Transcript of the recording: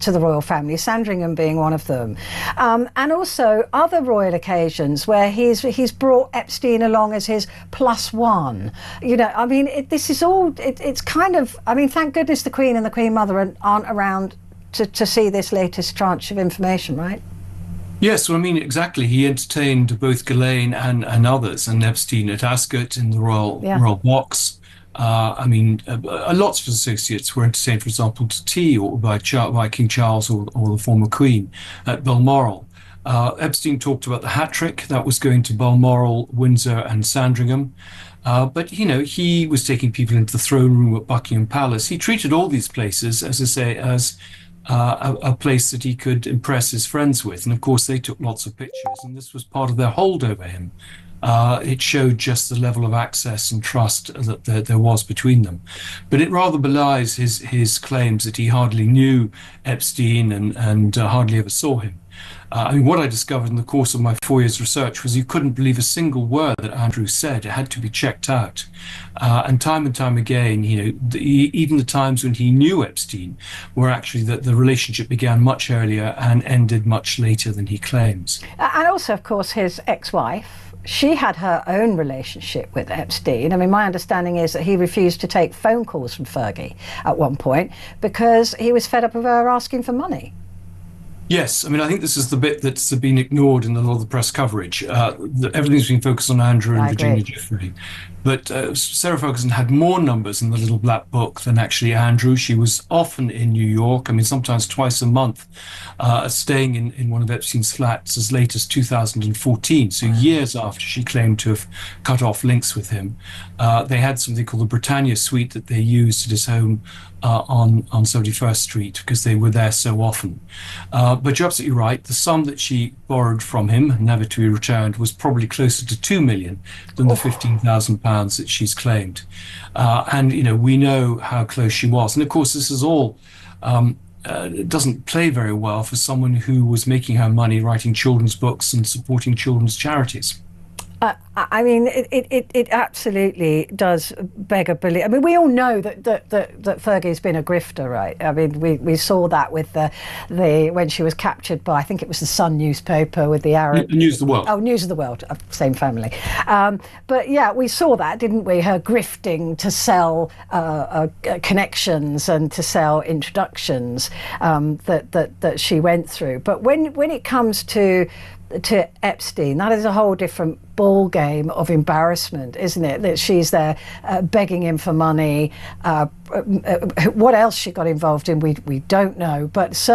to the royal family, Sandringham being one of them, and also other royal occasions where he's brought Epstein along as his plus one. You know, I mean, this is all. It's kind of. I mean, thank goodness the Queen and the Queen Mother aren't around to see this latest tranche of information, right? Yes, well, I mean, exactly. He entertained both Ghislaine and others, and Epstein at Ascot in the royal box. I mean, lots of associates were entertained, for example, to tea or by King Charles or the former Queen at Balmoral. Epstein talked about the hat trick that was going to Balmoral, Windsor, and Sandringham. But, you know, he was taking people into the throne room at Buckingham Palace. He treated all these places, as I say, as a place that he could impress his friends with. And of course, they took lots of pictures, and this was part of their hold over him. It showed just the level of access and trust that there was between them. But it rather belies his claims that he hardly knew Epstein and hardly ever saw him. I mean, what I discovered in the course of my 4 years' research was you couldn't believe a single word that Andrew said. It had to be checked out. And time again, you know, even the times when he knew Epstein were actually that the relationship began much earlier and ended much later than he claims. And also, of course, his ex-wife, she had her own relationship with Epstein. I mean, my understanding is that he refused to take phone calls from Fergie at one point because he was fed up of her asking for money. Yes, I mean, I think this is the bit that's been ignored in a lot of the press coverage. Everything's been focused on Andrew and Virginia Giuffre. But Sarah Ferguson had more numbers in the Little Black Book than actually Andrew. She was often in New York, I mean, sometimes twice a month, staying in one of Epstein's flats as late as 2014, so years after she claimed to have cut off links with him. They had something called the Britannia Suite that they used at his home on 71st Street because they were there so often. But you're absolutely right. The sum that she borrowed from him, never to be returned, was probably closer to 2 million than the £15,000 that she's claimed. And, you know, we know how close she was. And of course, this is all doesn't play very well for someone who was making her money writing children's books and supporting children's charities. I mean, it absolutely does beg a belief. I mean, we all know that Fergie's been a grifter, right? I mean, we saw that with the when she was captured by, I think it was the Sun newspaper with the Arab News of the World. Oh, News of the World, same family. But yeah, we saw that, didn't we? Her grifting to sell connections and to sell introductions that she went through. But when it comes to Epstein, that is a whole different ball game of embarrassment, isn't it? That she's there begging him for money. What else she got involved in, we don't know, but certainly